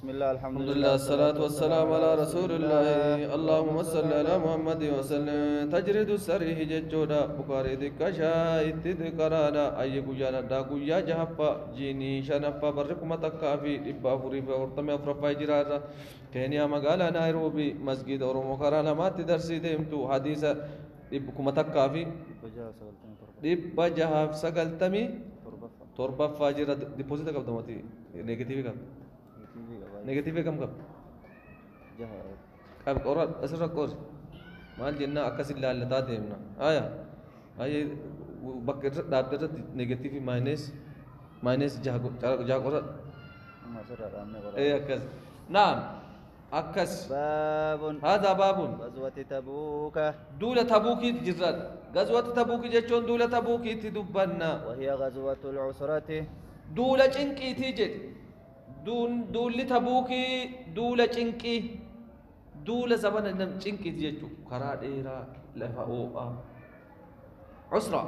بسم الله الحمد الحمد لله لله الصلاة الصلاة والسلام والسلام على على رسول رسول الله. الله. اللهم صل على محمد وسلم. تجرد السريه ججودا بخاري دكشا اتذكرانا أي قجانا دا قجا جهفا جيني شنفا بركم تكا في إبا فريف ورطمي أفرفا جرارا كينيا مقالا نيروبي مسجد أورمو كرانا ما تدرسي ديمتو حديثة إبكم تكا في إبا جهف سقلتمي تربة فاجرة ديبوزيتا قبضمتي نيجاتيفي قبض نيجاتيفي كم قبض قبض أوراد أسرع كورس maal jennaa akkas ilaallataa deemna aya ay bakka irra dhaabdarratti negatiifi maayinees jaha qora akkas naam akkas باب هذا باب غزوة تبوك دولة تبوكي جرات غزوة تبوكي جتشون دولة تبوكي تدبنا وهي غزوة العسرة دولة چنكي تيجت دولة تبوكي دولة چنكي دولة زمان النم چنكي تيجتو كرا ديرا لفا اوآ عسرة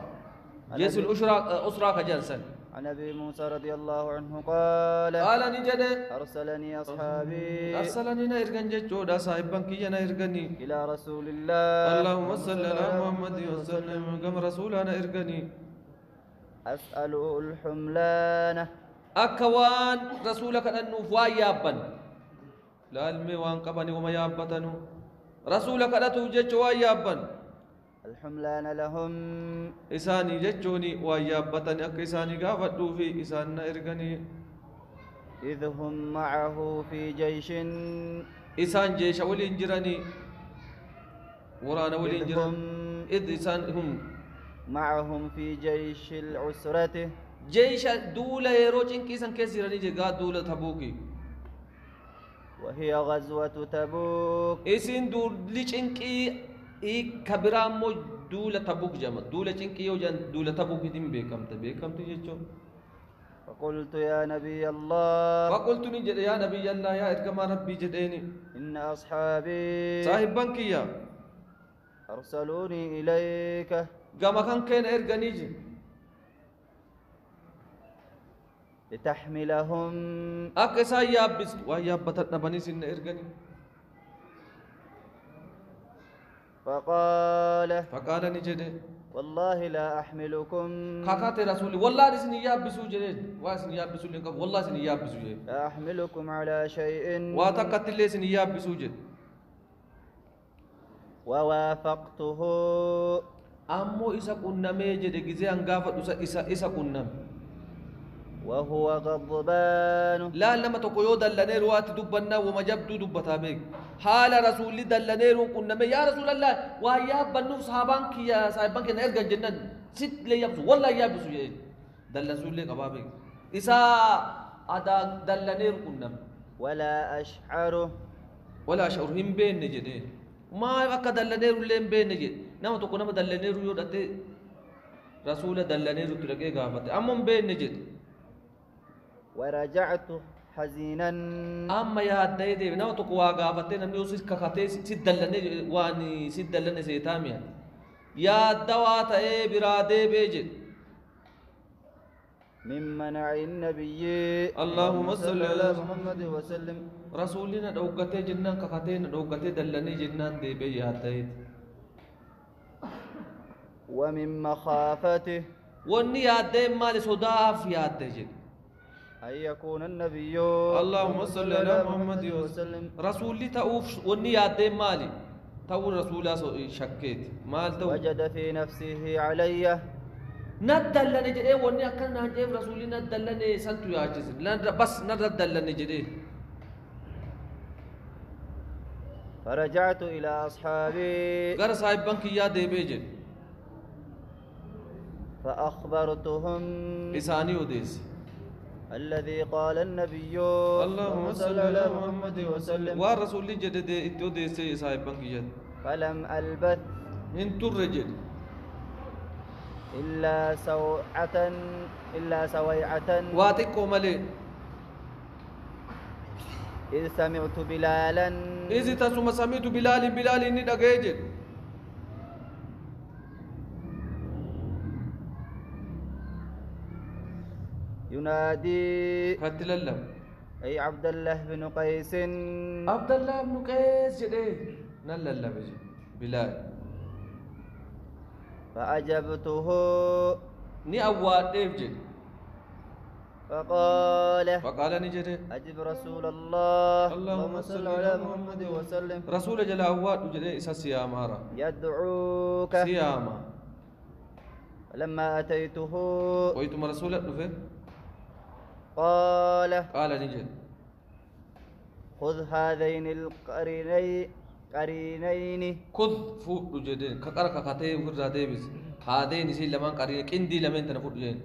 جيس الأسرة أسرة كجلسا عن أبي موسى رضي الله عنه قال قال نجد أرسلني أصحابي أرسلني نيرغن جتشو دا صاحبان كي نيرغني إلى رسول الله اللهم صل على محمد وسلم كما رسولنا إرغني أسأله الحملانة أكوان رسولك أنه فوايابا لالمي وان قبني وما يابتنو رسولك أتو جتشو وايابا الحملان لهم إساني جتشوني وايابتني أك إساني قافتو في إساننا إرغني إذ هم معه في جيش إسان جيش ولين جراني ورانا ولين جران إذ إسان هم معهم في جيش العسرة جيش دولة يروجين كيسان كيسيراني جيغا دولة تبوكي وهي غزوة تبوك إسين دولة چنكي كبرامو دولة تبوك جمع دولة چنكي يوجان دولة تبوك دين بيكمت جيشو فقلت يا نبي الله فقلت نجد يا نبي الله يا إركما ربي جديني إن أصحابي صاحب بنكي يا أرسلوني إليك قام كان كين إرغنيجي لتحملهم أكسا يابس ويابتت نبني سن إرغني فقال نجد والله لا أحملكم كاكات رسولي والله نسني يابسو جدين واسني يابسو لنك والله سني يابسو جدين لا أحملكم على شيء واتكت اللي سني يابسو جد ووافقته أمو إسا قنمي جد جزي أنقافت إسا قنم وهو غضبان لا لما تقول دلنير وات دبنا وما جبدو دبتا بك حال رسول دلنير قنمي يا رسول الله ويا بنو صحابان كي يا صاحبان كي نرجع جنن ست لي يبسو والله يبسو دل رسول لك أبابك إسا أدا دلنير قنم ولا أشعره هم بين نجده ما أكا دلنير لين بين نجد نما تقول نما دلنير يودت رسول دلنير تلقى غافت أمم بين نجد ورجعت حزينا أما يا هدايدي نما تقوى غافتين نمي وسيس كخاتي سيدلني واني سيدلني سيتاميا يا دوات اي برادي بيجد من منع النبي اللهم صل على محمد وسلم رسولنا دوغتي جنان كخاتين دوغتي دلني جنان دي بي يا هدايد ومن مخافته وني يا هدايد مالي صداف يا هدايد أن يكون النبي اللهم صل على محمد وسلم رسولي تأوف وني يادي مالي تو رسول شكيت مال تو وجد في نفسه علي ندلني جدي وني أكن نجيب رسولي ندلني سنتو يا جز لان بس ندلني جدي فرجعت إلى أصحابي غير صاحب بنك يا دي بيجن فأخبرتهم إساني وديس الذي قال النبي اللهم صل على محمد وسلم والرسول جدد اتودي سي صاحب بنك يد فلم ألبث انتو الرجل إلا سويعة واتكو ملي إذ سمعت بلالا إذ تسمى سمعت بلال إني دقيجل ينادي هاتللم أي عبد الله بن قيس. عبد الله بن قيس جده نلا بجي بلال. فأجبته ني أواد ديفجي فقال نجده أجب رسول الله اللهم صل على محمد وسلم. رسول جل أواد جده إسا سياما را يدعوك. سياما. لما أتيته ويتم رسول الله قال نجد خذ هذين القرينين. خذ فوق جدين كقرك كتير فرزا ديبس هذين يصير لمن قرين كندي لمن تنفوت جين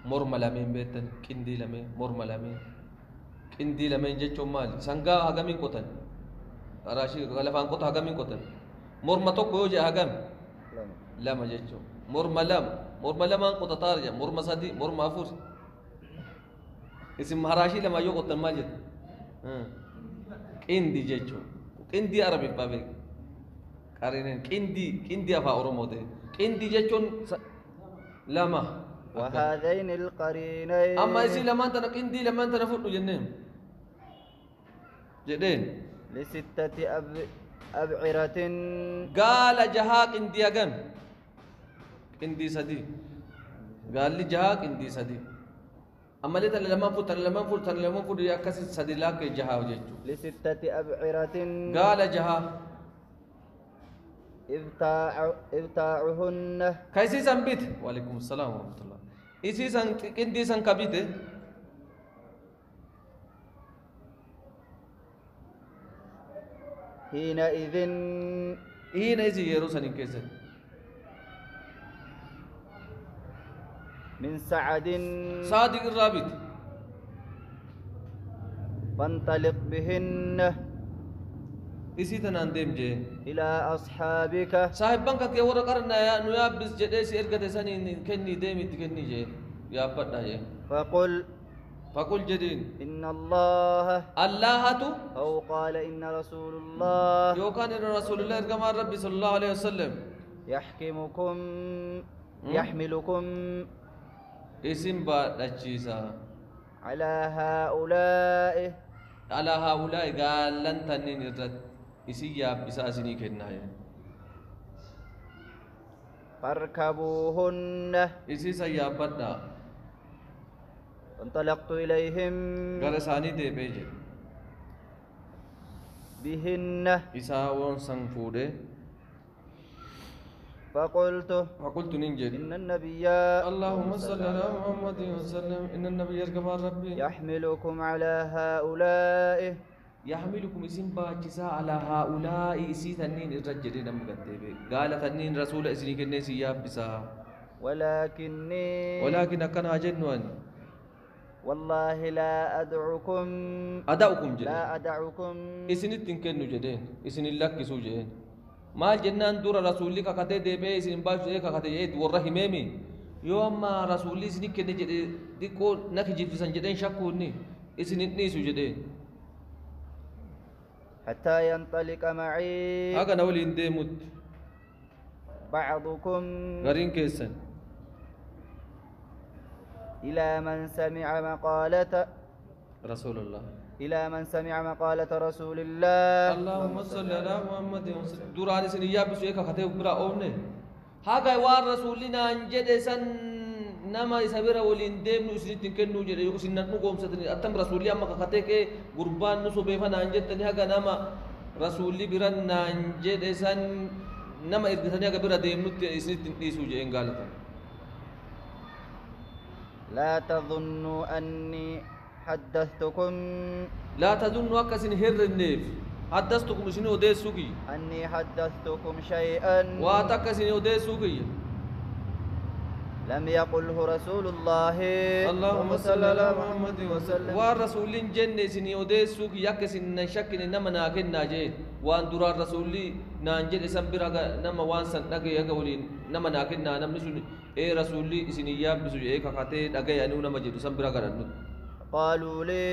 مرمى لمن بيتن كندي لمن مرمى لمن كندي لمن جت مال سانغا هجمين كتن راشي غلفان كت هجمين كتن مرمى تو كوجي هجم لما جت مرمى لم كت تارجع مرمى سدي مرمى أفوس اسم هراشي لما يو كتن ما جت كندي جت كندي عربي بابك قرينين كندي أفا أوروموتي كندي جتون لما وهذين القرينين. أما إسي لما أنت كندي لما أنت نفوت جنين جدين لستة أبعرة. قال جها كندي أجن كندي سدي قال لي جها كندي سدي أما لي لما فوت يا كسر سدي لاك جها وجهه لستة أبعرة. قال جها ابتاعهن. كيسي سنبيت وعليكم السلام ورحمة الله إسي سن كندي سن كبيت حينئذ يرو سنين كيسن من سعد صادق الرابط فانطلق بهن إسي تنان ديم جي إلى أصحابك. صاحب بانك كي ورا قرنا يا نويا بس جدي سير كده سني كني ديم تكني جي يا بدا جي فقل جدين إن الله تو أو قال إن رسول الله يو كان رسول الله كما ربي صلى الله عليه وسلم يحملكم اسم بادجيسا على هؤلاء قال لن تنين الرد إسياب إساسني كنايا فاركبوهن. إسي سيابنا انطلقت إليهم غرساني دي بيجي بهن. إساوون سنفوده فقلت ننجد إن النبي اللهم صل على محمد وسلم إن النبي يرجع ربي يحملكم على هؤلاء. يحملكم اسم باجسا على هؤلاء إسي تنين الرجل نم قدبي قال تنين رسول إسني كنسي يابسا ولكن أكن أجنوان والله لا أدعكم جدين لا أدعكم إسني تنكنو جدين إسني لك سوجين maal jennaan dura rasuulli kakatee deebee isin baasuu kakatee jedhe warra himeemi yoo amma rasuulli isin kenne jedhe xiqqoo naki jibbisan jedheen shakkuunni isin hin dhiisu jedheen حتى ينطلق معي هذا نولي ديمت بعضكم غرين كيسن إلى من سمع مقالة رسول الله رسول الله اللهم صل على محمد وسلم دوران سن يابس يك خته برا اونne haga war rasulina anjede san nama isabira wolin demnu isnitin kennu jede yusinna nu gomsatni atam rasuli amma khate ke gurban nu sobe fa anjetni haga nama rasuli biran anjede san nama irgitani haga bira demnu isnitin disu je engalata لا تظنوا أني حدثتكم لا تظنوا أكسن هر النيف حدثتكم شنو ديسوكي أني حدثتكم شيئا واتكسن ديسوكي لم يقله رسول الله اللهم صل على محمد وسلم والرسول جنة سني وديسوكي يكسن نشكن نما ناكن ناجين وان درا الرسول نانجل سنبرا نما وان سن نغي يغولين نما ناكن نام نسون اي رسول سني ياب بسو اي كخاتي دغي انو نما جدو سنبرا غدن قالوا لي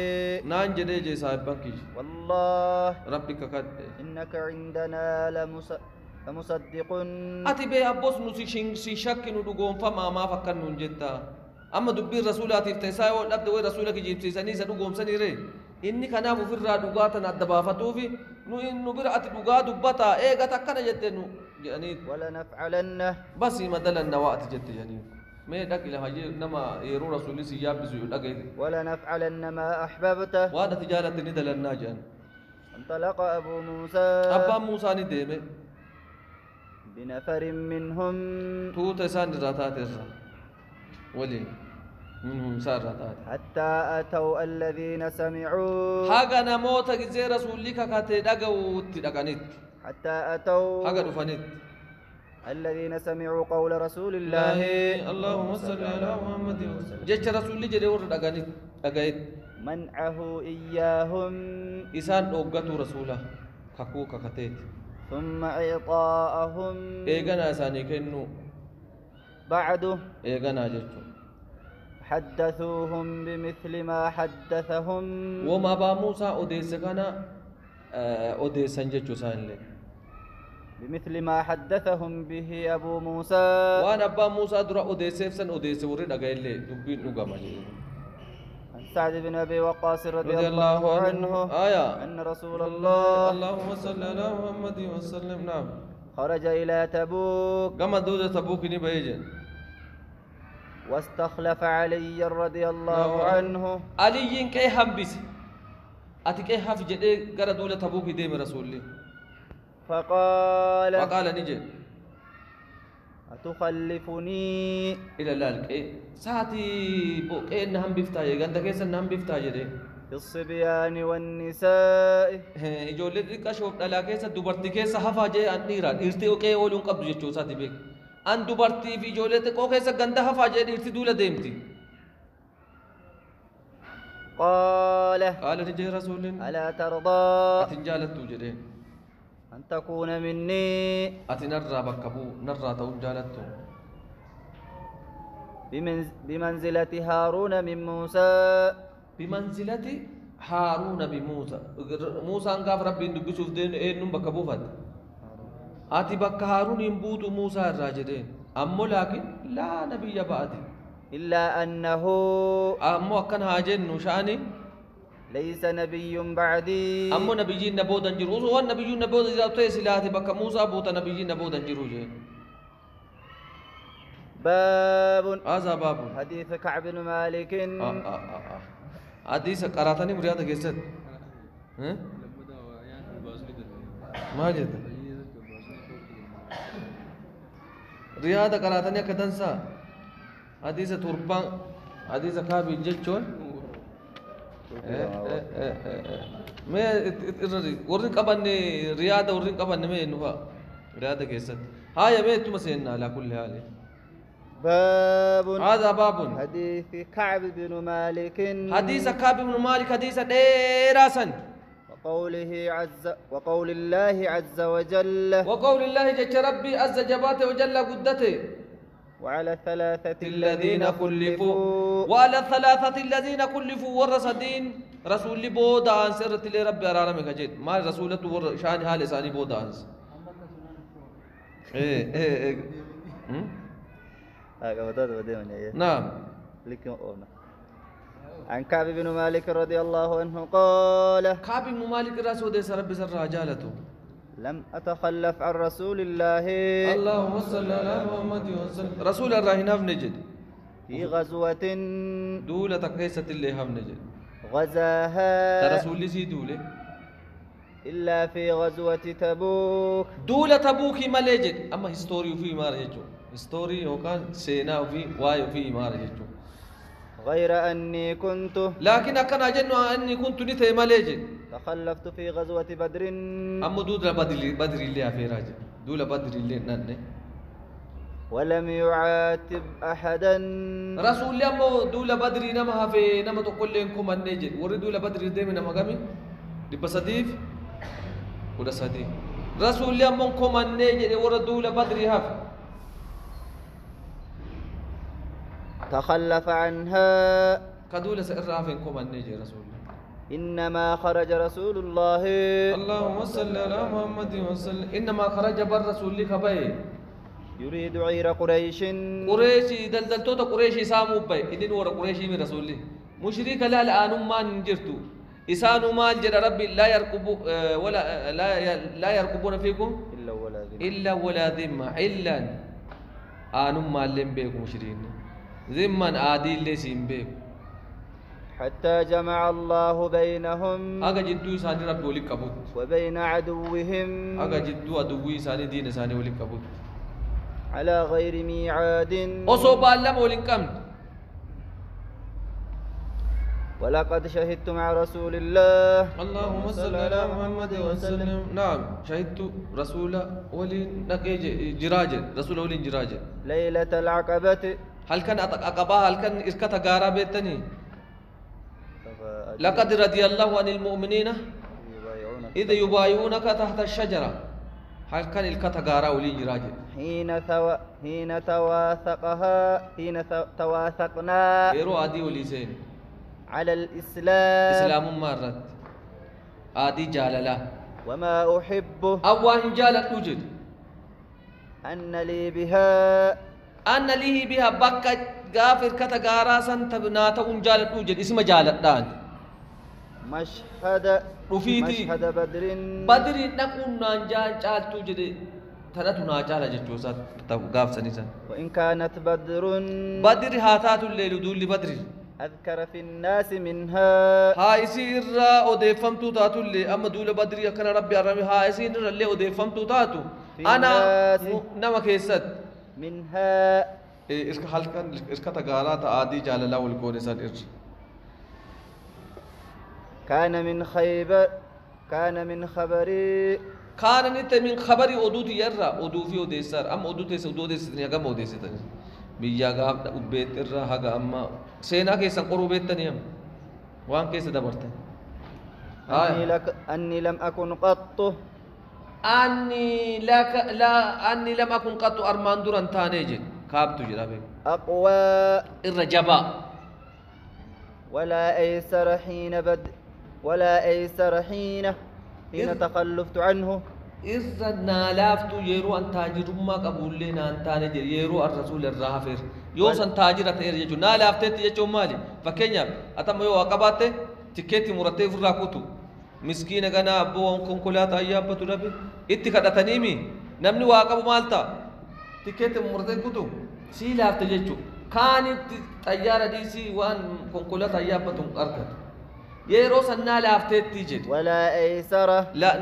نانجل جي صاحبك والله ربك قد انك عندنا لمصدق اتي بي ابوس نسي شك ندغون فما ما فكن نجتا اما دبي رسولات افتساي ودبد وي رسولك جيبسي سني سدغوم سني ري إني كنا مفرّا دعاتنا الدبافتو في نو إنه برأت دعاء دبتا إيه قد أكنا جتنو يعني ولنفعلنه بس يمدل النوات جت يعني ما يدك إلى هاي نما يرو رسول سياب بزيو لقيت ولنفعلن ما أحببته وانا تجارة ندل الناجان انطلق أبو موسى أبا موسى نديمه بنفر منهم توت سان راتات الرا ولي منهم سار راتات حتى أتوا الذين سمعوا حاجة نموت جزير رسولك كاتي دعو تدعانيت حتى أتوا حاجة رفانيت الذين سمعوا قول رسول الله اللهم صل على محمد جيش رسولي جري ور دعانيت دعايت منعه إياهم إسان أوجتوا رسوله كاكو كاتيت ثم إعطاءهم إيجانا ساني كنو بعده إيجانا جتو حدثوهم بمثل ما حدثهم وما با موسى أوديس كنا أوديس سنجتو سان لك بمثل ما حدثهم به أبو موسى وأنا أبا موسى درا أوديس سن أوديس ورد أجايل لي دبين نقامة عن سعد بن أبي وقاص رضي الله عنه آية أن رسول الله اللهم صل على محمد وسلم نعم خرج إلى تبوك كما دودة تبوك نبيجن واستخلف علي رضي الله عنه علي كي حبس أتي كي حفظ جدي قرأ دولة تبوك ديم رسول الله فقال نجي أتخلفني إلى ذلك ساعتي بوك نهم بفتاي غندا كيس نهم بفتاي دي في الصبيان والنساء إجولة كشوف دلا كيس دوبرتي كيس حفا جي أنيرا إرتي أوكي أولون قبض جتشو ساتي بيك أن دوبرتي في إجولة كو كيس غندا حفا جي إرتي دولة ديمتي قال نجي رسول ألا ترضى أتنجالت توجده أن تكون مني أتنرى بكبو نرى توجالت بمنزلة هارون من موسى بمنزلة هارون بموسى موسى انقاف ربي ندبسوف دين نم بكبو فد آتي بك هارون ينبوت موسى الراجدين أمو لكن لا نبي بعدي إلا أنه أمو أكن هاجن نشاني ليس نبي بعدي أمو نبيين نبودا جروز هو النبيين نبودا جرابتي سلاتي بك موسى بوتا نبيين نبودا جروز باب هذا باب حديث كعب بن مالك حديث قراتني مريادة كيست ما جد رياضة قراتني كدنسا حديث تربان حديث كابي جيتشون ما ورن قبني رياضة ورن قبني ما إنه رياضة كيست هاي ما تمسينا على كل حال باب هذا باب حديث كعب بن مالك حديث كعب بن مالك حديث ديراسا وقول الله عز وجل وقول الله جل ربي عز جباته وجل قدته وعلى الثلاثة الذين خلفوا وعلى الثلاثة الذين خلفوا ورسدين رسول بودا عن سرة لرب أرارم كجد ما رسولته شان حال ثاني بودا عن نعم عن كعب بن مالك رضي الله عنه قال كعب بن مالك رسول رب سر رجالته لم أتخلف عن رسول الله اللهم صل على محمد وسلم رسول الله نف نجد في غزوة دولة كيسة اللي هم نجد غزاها رسول سي دولة إلا في غزوة تبوك دولة تبوك ما لجد أما هستوري في ما رجعوا هستوري هو كان سينا في واي في ما رجعوا غير أني كنت لكن أكن أجنوا أني كنت نتي ما لجد تخلفت في غزوة بدر أما دولة بدر اللي في راجع دولة بدر اللي نن ولم يعاتب أحدا رسول الله مو دولة بدر نما في نما تقول لكم أن نجد ورد دولة بدر دائما نما قامي لبسديف ولا سديف رسول الله مو كم أن نجد ورد دولة بدر هاف تخلف عنها كدولة سإرافين كم أن نجد رسول الله إنما خرج رسول الله اللهم صل على محمد وسلم إنما خرج بر رسول الله كبي يريد عير قريش دلدلتوتا قريش سامو بي إنين ورا قريش من رسول الله مشرك لا الآن ما نجرتو إسانوا مال جل ربي لا يرقبوا ولا لا يرقبون فيكم إلا ولا ذمة إلا آنم مال لم بيكم مشرين ذمة عادي لسين بيكم حتى جمع الله بينهم أجا جدو ساني ربي ولي كبوت وبين عدوهم أجا جدو عدوي ساني دين ساني ولي كبوت على غير ميعاد أصوب الله ولي كم ولقد شهدت مع رسول الله اللهم صل على محمد وسلم نعم شهدت رسول ولي نقيج جراج رسول ولي جراج ليلة العقبة هل كان أقبا هل كان إسكت غارا بيتني لقد رضي الله عن المؤمنين إذا يبايعونك تحت الشجرة هل كان إسكت غارا ولي جراج حين تواثقنا إيرو عادي ولي سين على الإسلام إسلام مرت عادي جاللا وما أحبه أوان جالت وجد أن لي بها أن لي بها بكة غافر كتغارا سنتبناتا جالت وجد اسم جالت دان مشهد بدر نقول نانجال جال توجد تنتنا جال جتوسات غاف سنيسا وإن كانت بدر هاتات الليل دول بدر أذكر في الناس منها هاي سير أوديفمتو تاتو اللي أما دول بدر يكن ربي أرمي هاي سير اللي أوديفمتو تاتو أنا نما كيست منها إسك حلقان إسك تغارات عادي جاللا والكون سان إرج كان من خبري كان نت من خبري أدوت يرى أدو في أديسر أم أدوت أديسر نيجا أديسر بيجا غاب أبيت الرا هجا أما سينا كيس قرو بيت تنيم وان كيس دبرت أني لم أكن قط أني لم أكن قط أرمان دوران تانيجي كاب تجربه أقوى الرجبا ولا أيسر حين تخلفت عنه إذا نالافتو يرو أن تاجر ما قبول لنا أن تاجر يرو الرسول الرافر يوس أن تاجر تير يجو نالافتت يجو مالي فكينيا أتم يو عقباته تكيتي مرتب راكوتو مسكين غنا أبو أنكم كلها تأياب بتربي إتكاد تنيمي نمني واقب مالتا تكيتي مرتب كتو سي لافت يجو كانت تيارة ديسي وان كلها تأياب بتون أركض يرو سنة لافتت تيجي ولا أيسرة لا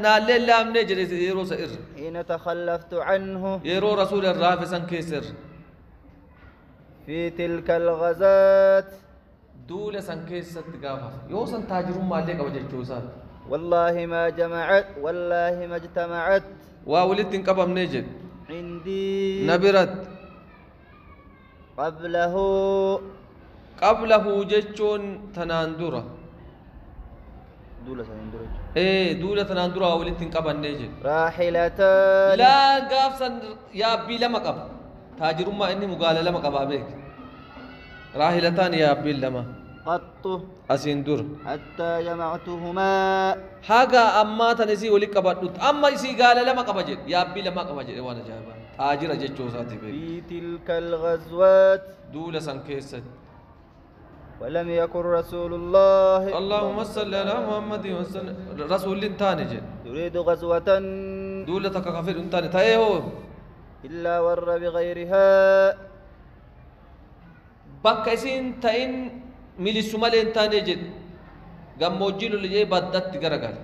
نا لا من نجري يرو سئر حين تخلفت عنه يرو رسول الرافع سن كيسر في تلك الغزات دولة سن كيسر تقافف يو سن تاجرون مالك أو جتشوسات والله ما اجتمعت واولد تنقبم نجد عندي نبرت قبله جتشون تناندورة دولة تناندورة أولين تنقبن نيجي راحلتان لا قافسا يا بي لما قب تاجر ما إني مقالة لما قبابيك راحلتان يا بي لما قط أسين دور حتى جمعتهما حاجة أما تنسي ولي قبضت أما يسي قال لما قبجت يا بي لما قبجت وانا جابا تاجر جتشو ساتي بي في تلك الغزوات دولة سنكيست ولم يكن رسول الله اللهم صل على محمد وسلم رسول تاني يريد غزوة دولة كافر تاني تايهو إلا ور بغيرها بكسين تاين ملي سمالين تاني جد غموجيل اللي بدت غرغل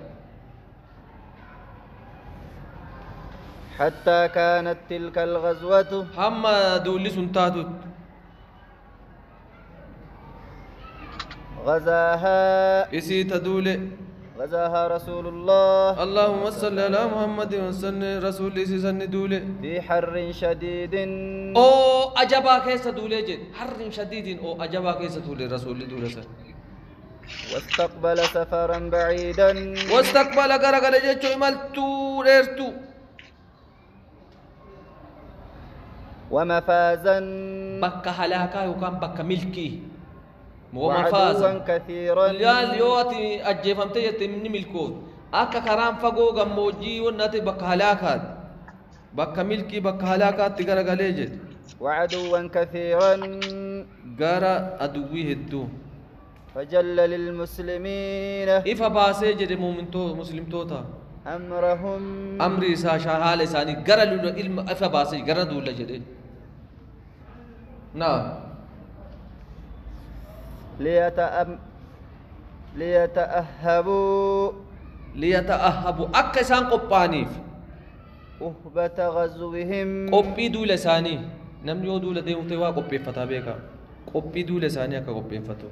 حتى كانت تلك الغزوة هم دولي سنتاتو غزاها إسي تدولي غزاها رسول الله اللهم صل على محمد وسلم رسول إسي سن دولي في حر شديد أو أجابا كيس دولي جد حر شديد أو أجابا كيس دولي رسول دولي سن واستقبل سفرا بعيدا واستقبل غرغل جيتشو إمالتو ريرتو ومفازا بكا هلاكا يقام بكا ملكي وعدوا كثيرا يواتي أجيفمتي يتمني ملكوت أكا كرام فقو غموجي وناتي بكا هلاكات بكا ملكي بكا هلاكات تقرأ غليجت وعدوا كثيرا غارة أدوي هدو فجل للمسلمين إفا باسي جدي مؤمن تو مسلم توتا أمرهم أمري سا شحال ساني غرا لولو علم إفا باسي غرا دولا جدي نعم ليتأهبوا أكسان قبانيف أهبة غزوهم قبي دولا ساني نمني يو دولا ديمو تيوا قبي فتا بيكا قبي دولا ساني أكا قبي فتو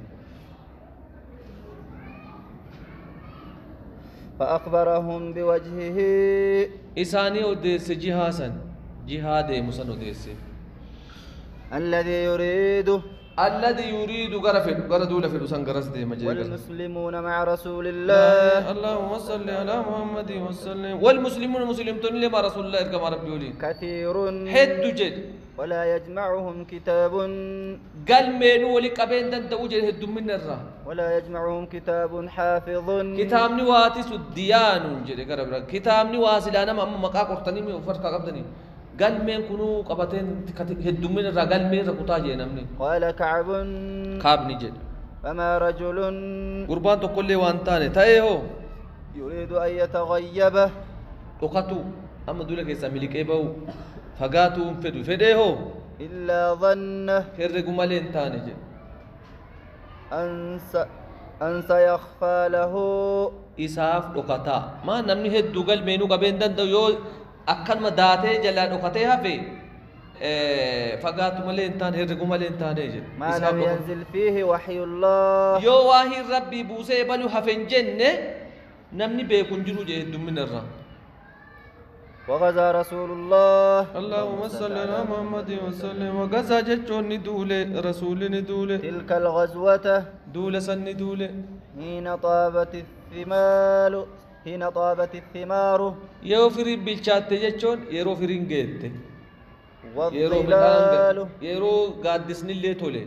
فأخبرهم بوجهه إساني أدس جهاسا جهاد مسن أدس الذي الذي يريد غرا دولا في الوسن غرس دي مجي والمسلمون مع رسول الله اللهم صل على محمد وسلم والمسلمون مسلمون لما رسول الله كما ربي يقول كثير حد جد ولا يجمعهم كتاب قال مينو ولي قبين دن دوجه هد من الرا ولا يجمعهم كتاب حافظ كتاب نواتس الديان جد غرب كتاب نواسلانا مقا قرطني مي فرقا قبدني قال مين كنو قبتين هد من الرا قال مين ركوتا جنمني قال كعب نجد فما رجل قربان تو كل وانتاني تايهو يريد أن يتغيب وقتو أما دولك يساملك إبو فقاتو فدو إلا ظنه هرقو مالين تاني جي أن سيخفى له إساف لقطا ما نمني هدو قل مينو قبين دندو يو أكن ما داتي جلا لقطيها في فقاتو مالين تاني هرقو مالين تاني جي ما لم ينزل فيه وحي الله يو واهي ربي بوسي بلو حفن جنة نمني بيكون جنو جي هدو من الرا وغزا رسول الله اللهم صل على محمد وسلم وغزا جچون ندوله رسول ندوله تلك الغزوة دوله سن ندوله حين طابت الثمار يو فري بالچات جچون يرو فرين گيت والظلال يرو غادسن لي توله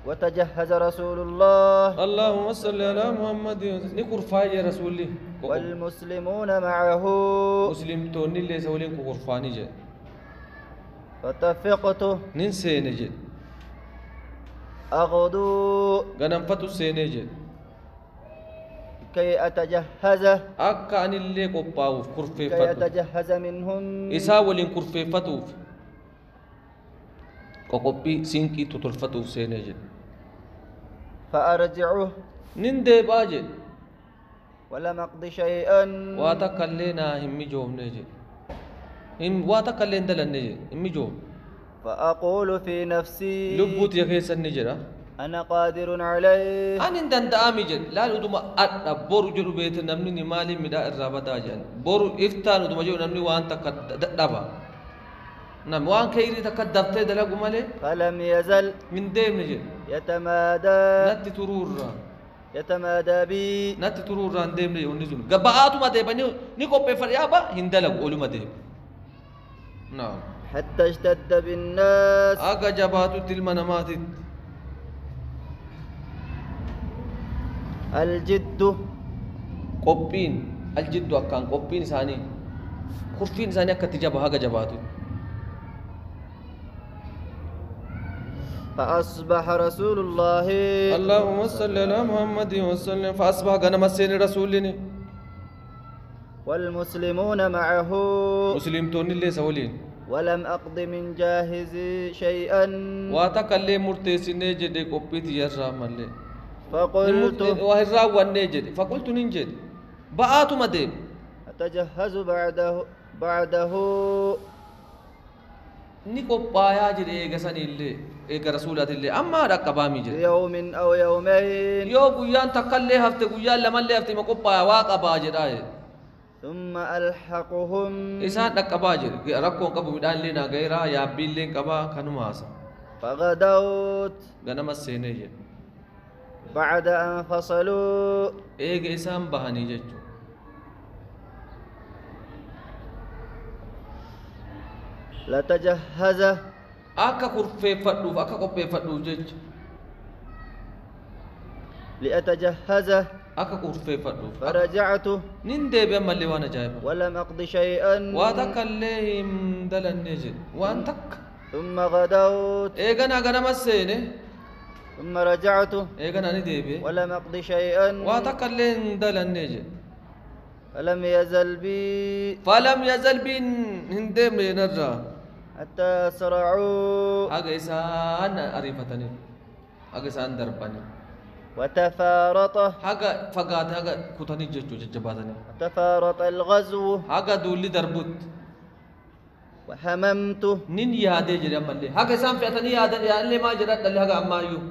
وتجهز رسول الله اللهم صل على محمد نكرفا يا رسولي والمسلمون معه مسلم توني اللي سولين كرفاني جه فتفقت ننسى نجد أغدو غنم فتو سينجد كي أتجهز أكا أن اللي قباو كرفي فتو كي أتجهز منهم إساولين كرفي فتو قبي سينكي تطلفتو سينجد فأرجعه نندي باجد ولم أقض شيئا واتكلنا همي جوم نجد واتكلن دلن نجد همي جوم فأقول في نفسي لبوت يخيس النجرة أنا قادر عليه أنا ندند أميجد لا ندوم بورو جرو بيت نمني مالي مدا الرابطة جان بورو إفتان ندوم جو نمني وان تكدبا نعم وان كيري تكدبت دلقو مالي فلم يزل من ديم نجد يتمادى بي نت ترور ران ديم نجد ونزول قبعاتو ما ديبا نيكو بفر يابا هندلق أولو ما ديب نعم حتى اشتد بالناس أغا جباتو تلمنمات الجد قبين الجد أكان قبين ثاني خرفين ثاني أكتجابها أغا جباتو فأصبح رسول الله اللهم صل على محمد وسلم فأصبح غنم السين رسولني والمسلمون معه مسلم توني اللي سولين ولم أقض من جاهز شيئا واتكلم مرتسين جدي قبيت يرى مالي فقلت وهرا ونجد فقلت ننجد بآتو مدين أتجهز بعده نيكو بايا جدي إيغا سني اللي إيغا رسولات اللي أما رقبامي جدي يوم أو يومين يو قيان تقلي هفت قيان لمن لي هفت مكو بايا واقبا جدي ثم ألحقهم إسان رقبا جدي رقون قبو بدان لنا غيرا يا بيلين قبا كانوا ماسا فغدوت غنم السيني جدي بعد أن فصلوا إيغا إسان بهاني جدي لتجهز أكا كرفي فدوف أكا كوبي فدوف جج لأتجهز أكا كرفي فدوف فرجعت نندي بما اللي وانا جايبه ولم أقض شيئا واتك الليهم دلن نجد وانتك ثم غدوت إيجانا غنا مسيني ثم رجعت إيجانا نديبي ولم أقض شيئا واتقلين دلن نيجي فلم يزل بي هندم نرى حتى أسرعوا هاga isaan ariifatanii haga isaan darbanii وتفارط haga fagaate haga kutanii jechuu jajjabaatanii وتفارط الغزو haga duulli darbut وهممت nin yaadee jedhe ammallee haga isaan fe'atanii yaadallee maal jedhadhalle haga ammaayyuu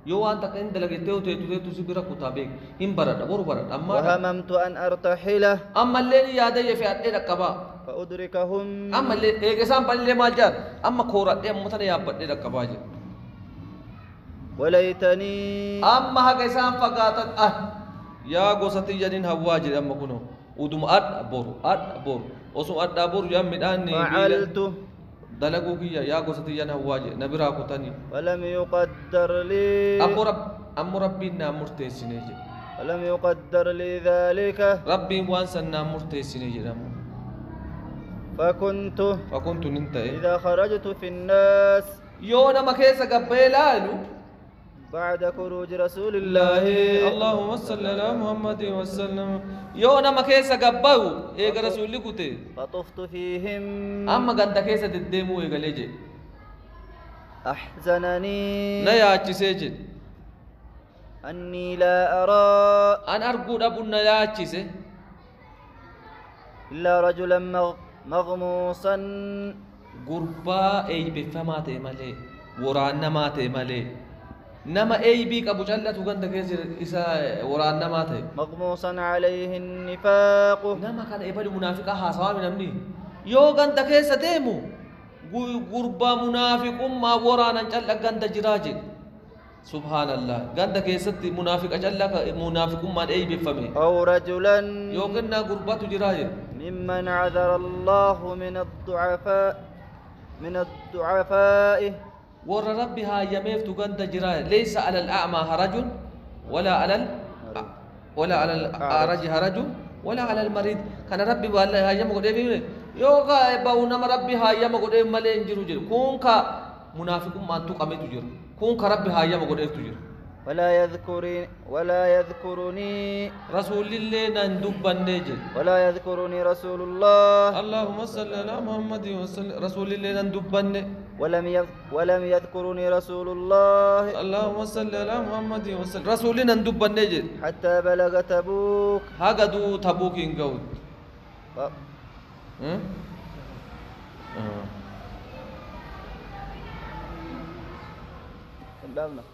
yoo waan takka hin dalagettee teetu si bira kutaa beek hin baradha boru baradha ammaa وهممت أن أرتحل ammallee ni yaadee fe'adhee dhaqqabaa فأدركهم ammallee eega isaan ballee maal jedhan amma kooradhee ammatana yaabbadhee dhaqqabaa jedhe وليتني amma haga isaan fagaatan yaa gosati jedhin hawwaa jedhe amma kunoo uduma adha boru osoo adhaa boru yaa midhaan فعلت dalaguu kiyya yaa gosati jedhin hawwaa jedhe na biraa kutanii ولم يقدر لي ammoo rabbiin naa murteessine jedhe ولم يقدر لي ذلك rabbiin waan san naa murteessine jedhamu فكنت ننتهي إذا خرجت في الناس يونا ما كيسا قبيلانو بعد خروج رسول الله اللهم صل على محمد وسلم يونا ما كيسا قباو إيقا رسول لكوتي فطفت فيهم أما قد كيسا تديمو إيقا ليجي أحزنني نياتي سيجد أني لا أرى أن أرقود أبو نياتي سي إلا رجلا مغموسا قربا أي بفماتي مالي ورانا ماتي مالي نما أي بيك أبو جلة وقند كيسر إسا ورانا ماتي مغموسا عليه النفاق نما كان إبالي منافقا حاسوا من أمني يو قند كيسا ديمو قربا منافق ما ورانا جلة قند جراجي سبحان الله قند كيسا منافق جلة منافق ما أي بفمي أو رجلا يو قلنا قربا تجراجي ممن عذر الله من الضعفاء ور ربي هاي يميف تقند جراي ليس على الأعمى هرج ولا على الأعرج هرج ولا على المريض كان ربي والله هاي يم قد يبي يوغا باونا ربي هاي يم قد يبي ملين جرو جرو كون كا منافق ما أنتو كمي تجر كون كربي هاي يم قد يبي تجر ولا يذكرني رسول الله ندب النجد ولا يذكرني رسول الله اللهم صل على محمد وسلم رسول الله ندب ولم يذكرني رسول الله اللهم صل على محمد وسلم رسول الله ندب النجد حتى بلغ تبوك هاغدو تبوك ينقود بابنا